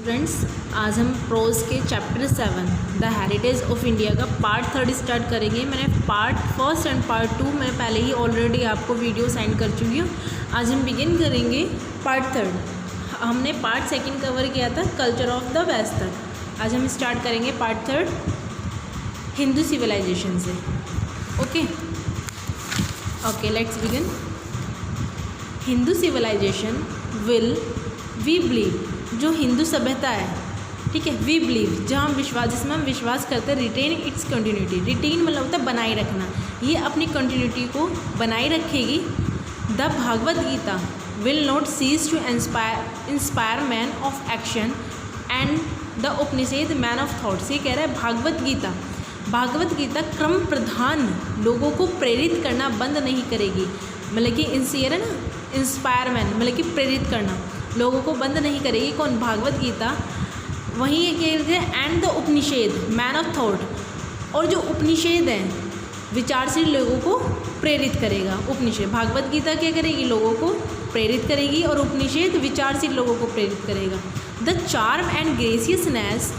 Friends, आज हम pros के chapter 7 the heritage of India का पार्ट 3 स्टार्ट करेंगे। मैंने पार्ट 1 एंड पार्ट 2 मैं पहले ही ऑलरेडी आपको वीडियो सेंड कर चुकी हूँ। आज हम बिगिन करेंगे पार्ट 3। हमने पार्ट 2 कवर किया था कल्चर ऑफ द वेस्ट तक। आज हम स्टार्ट करेंगे पार्ट 3 हिंदू सिविलाइजेशन से। Okay let's begin. Hindu civilisation will we believe, जो हिंदू सभ्यता है, ठीक है, वी बिलीव जहाँ हम विश्वास, जिसमें हम विश्वास करते हैं, रिटेन इट्स कंटिन्यूटी। रिटेन मतलब होता है बनाए रखना, ये अपनी कंटिन्यूटी को बनाए रखेगी। The Bhagavad Gita will not cease to inspire man of action and the Upanishad man of thoughts. ये कह रहा है भागवत गीता क्रम प्रधान लोगों को प्रेरित करना बंद नहीं करेगी। मतलब कि इंसियर है ना, इंस्पायर मैन मतलब कि प्रेरित करना लोगों को बंद नहीं करेगी। कौन? भागवत गीता। वहीं ये कहते हैं and the Upanishad man of thought, और जो उपनिषेद हैं विचारशील लोगों को प्रेरित करेगा। उपनिषेद भागवत गीता क्या करेगी? लोगों को प्रेरित करेगी, और उपनिषेद विचारशील लोगों को प्रेरित करेगा। The charm and graciousness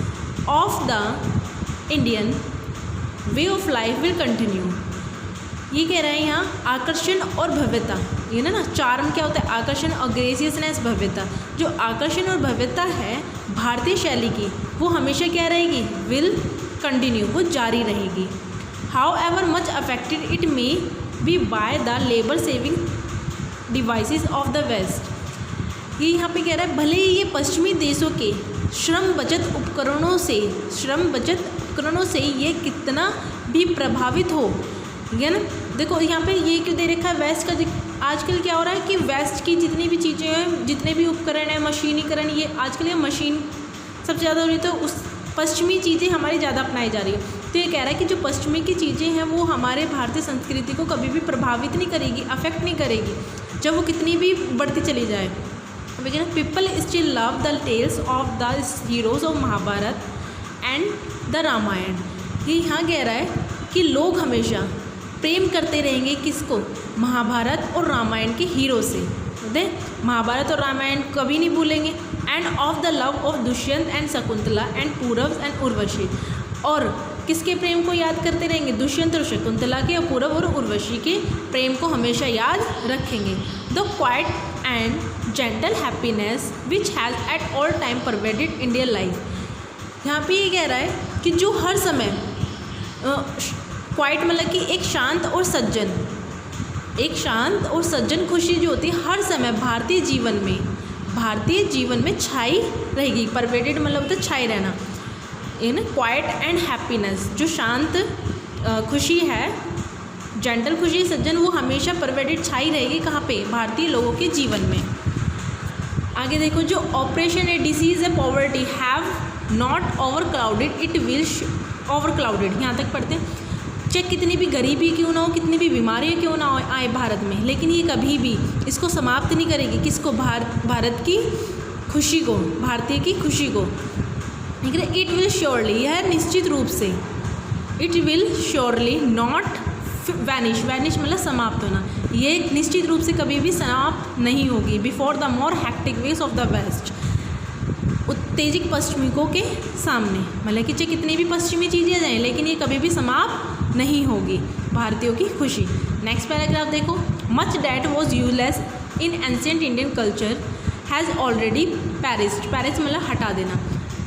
of the Indian way of life will continue. ये कह रहा है यहाँ आकर्षण और भव्यता, ये ना चार्म क्या होता है? आकर्षण, और ग्रेसियसनेस भव्यता। जो आकर्षण और भव्यता है भारतीय शैली की, वो हमेशा क्या रहेगी? विल कंटिन्यू, वो जारी रहेगी। However much affected it may be by the labour saving devices of the West. ये यहाँ पे कह रहा है भले ही ये पश्चिमी देशों के श्रम बचत उपकरणों से ये कितना भी प्रभावित हो, है ना। देखो यहाँ पे ये क्यों दे रखा है वेस्ट का। आजकल क्या हो रहा है कि वेस्ट की जितनी भी चीज़ें हैं, जितने भी उपकरण हैं, मशीनीकरण, ये आजकल ये मशीन सबसे ज़्यादा हो रही है, तो उस पश्चिमी चीज़ें हमारी ज़्यादा अपनाई जा रही है। तो ये कह रहा है कि जो पश्चिमी की चीज़ें हैं वो हमारे भारतीय संस्कृति को कभी भी प्रभावित नहीं करेगी, अफेक्ट नहीं करेगी, जब वो कितनी भी बढ़ती चली जाए। People still love the tales of the heroes of Mahabharata and the Ramayana. ये यहाँ कह रहा है कि लोग हमेशा प्रेम करते रहेंगे किसको? महाभारत और रामायण के हीरो से। महाभारत और रामायण कभी नहीं भूलेंगे। End of the love of Dushyant and Shakuntala and Purav and Urvashi. और किसके प्रेम को याद करते रहेंगे? दुष्यंत और शकुंतला के, और पूरव और उर्वशी के प्रेम को हमेशा याद रखेंगे। The quiet and gentle happiness which has at all time pervaded Indian life. यहाँ पे ये कह रहा है कि जो हर समय क्वाइट मतलब कि एक शांत और सज्जन खुशी जो होती है हर समय भारतीय जीवन में छाई रहेगी। परवेडेड मतलब होता है छाई रहना, ये ना। क्वाइट एंड हैप्पीनेस, जो शांत खुशी है, जेंटल खुशी, सज्जन, वो हमेशा परवेडेड छाई रहेगी। कहाँ पे? भारतीय लोगों के जीवन में। आगे देखो, जो ऑपरेशन है, डिसीज है, poverty have not overcrowded it will overcrowded. यहाँ तक पढ़ते हैं। चाहे कितनी भी गरीबी क्यों ना हो, कितनी भी बीमारियाँ क्यों ना आए भारत में, लेकिन ये कभी भी इसको समाप्त नहीं करेगी। किसको? भारत की खुशी को, भारतीय की खुशी को। ठीक है। इट विल श्योरली, यह निश्चित रूप से, it will surely not vanish मतलब समाप्त होना, ये निश्चित रूप से कभी भी समाप्त नहीं होगी। Before the more hectic ways of the West, उत्तेजित पश्चिमिकों के सामने। मतलब कि चाहे कितनी भी पश्चिमी चीज़ें जाएँ, लेकिन ये कभी भी समाप्त नहीं होगी भारतीयों की खुशी। नेक्स्ट पैराग्राफ देखो। Much that was useless in ancient Indian culture has already perished. Paris मतलब हटा देना।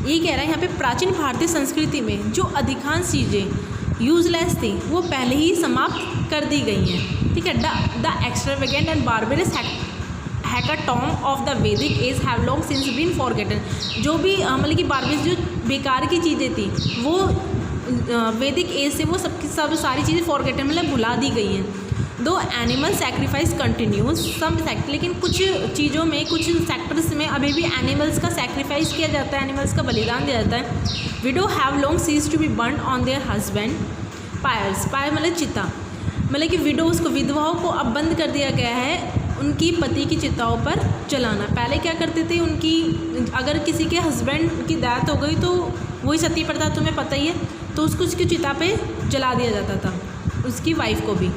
ये कह रहा है यहाँ पे प्राचीन भारतीय संस्कृति में जो अधिकांश चीज़ें यूजलेस थी वो पहले ही समाप्त कर दी गई हैं। ठीक है। The extravagant and barbarous hecatomb of the Vedic age have long since been forgotten. जो भी मतलब कि बारबेरस जो बेकार की चीज़ें थी वो वैदिक एज से वो सब सारी चीज़ें फॉरगेटन मतलब भुला दी गई हैं। दो एनिमल सेक्रीफाइस कंटिन्यूज सम सेक्टर, लेकिन कुछ चीज़ों में, कुछ सेक्टर्स में अभी भी एनिमल्स का सेक्रीफाइस किया जाता है, एनिमल्स का बलिदान दिया जाता है। Widow have long cease to be burn on their husband pyres. Pyre मतलब चिता, मतलब कि विडोज़ को, विधवाओं को अब बंद कर दिया गया है उनकी पति की चिताओं पर जलाना। पहले क्या करते थे, उनकी अगर किसी के हस्बैंड की डेथ हो गई तो वही सती प्रथा तुम्हें पता ही है, तो उसकी चिता पे जला दिया जाता था, उसकी वाइफ को भी।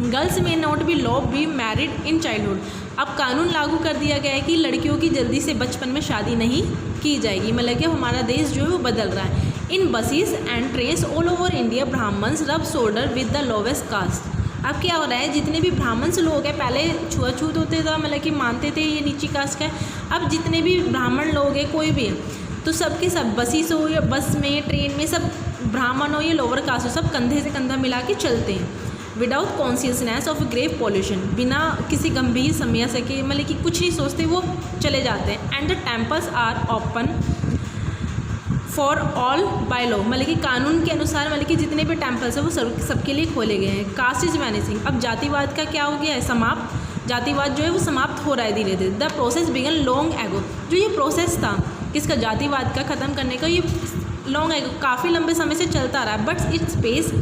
गर्ल्स में not be law be married in childhood. अब कानून लागू कर दिया गया है कि लड़कियों की जल्दी से बचपन में शादी नहीं की जाएगी, मतलब कि हमारा देश जो है वो बदल रहा है। In buses and trains all over India Brahmins rub shoulder with the lowest caste. अब क्या हो रहा है, जितने भी ब्राह्मण्स लोग हैं, पहले छुआछूत होते थे, मतलब कि मानते थे ये नीची कास्ट का है। अब जितने भी ब्राह्मण लोग हैं, कोई भी है, तो सबके सब बसेस हो या बस में, ट्रेन में, सब ब्राह्मण हो या लोअर कास्ट हो, सब कंधे से कंधा मिला के चलते हैं without consciousness of grave pollution, बिना किसी गंभीर समस्या के, मतलब कि कुछ नहीं सोचते, वो चले जाते हैं। And the temples are open for all by law, मतलब कि कानून के अनुसार, मतलब कि जितने भी टेम्पल्स हैं वो सबके लिए खोले गए हैं। कास्ट इज वैनिशिंग, अब जातिवाद का क्या हो गया है, समाप्त। जातिवाद जो है वो समाप्त हो रहा है धीरे धीरे। The process begin long ago, जो ये प्रोसेस था किसका, जातिवाद का ख़त्म करने का, ये लॉन्ग एगो काफ़ी लंबे समय से चलता रहा है। But its pace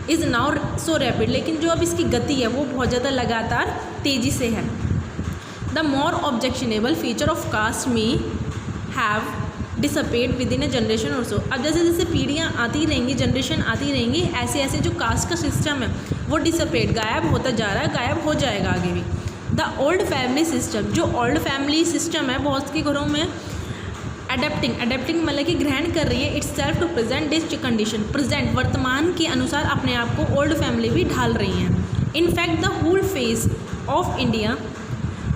is now so rapid, लेकिन जो अब इसकी गति है वो बहुत ज़्यादा लगातार तेज़ी से है। The more objectionable feature of caste may have disappeared within a generation or so. अब जैसे जैसे पीढ़ियाँ आती रहेंगी, जनरेशन आती रहेंगी, ऐसे ऐसे जो कास्ट का सिस्टम है वो डिसअपेयर्ड, गायब होता जा रहा है, गायब हो जाएगा आगे भी। द ओल्ड फैमिली सिस्टम, जो ओल्ड फैमिली सिस्टम है बहुत के घरों में अडेप्टिंग मतलब कि ग्रहण कर रही है itself to present this condition, present वर्तमान के अनुसार अपने आप को ओल्ड फैमिली भी ढाल रही हैं। In fact the whole face of India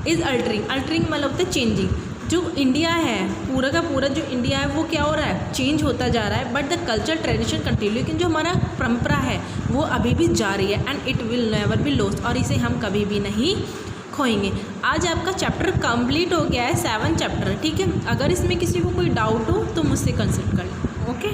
is altering मतलब होता है चेंजिंग। जो इंडिया है पूरा का पूरा जो इंडिया है वो क्या हो रहा है, चेंज होता जा रहा है। But the culture tradition continue, लेकिन जो हमारा परंपरा है वो अभी भी जारी है। And it will never be lost, और इसे हम कभी भी नहीं खोएंगे। आज आपका चैप्टर कंप्लीट हो गया है, 7 चैप्टर, ठीक है। अगर इसमें किसी को कोई डाउट हो तो मुझसे कंसल्ट कर लें, ओके।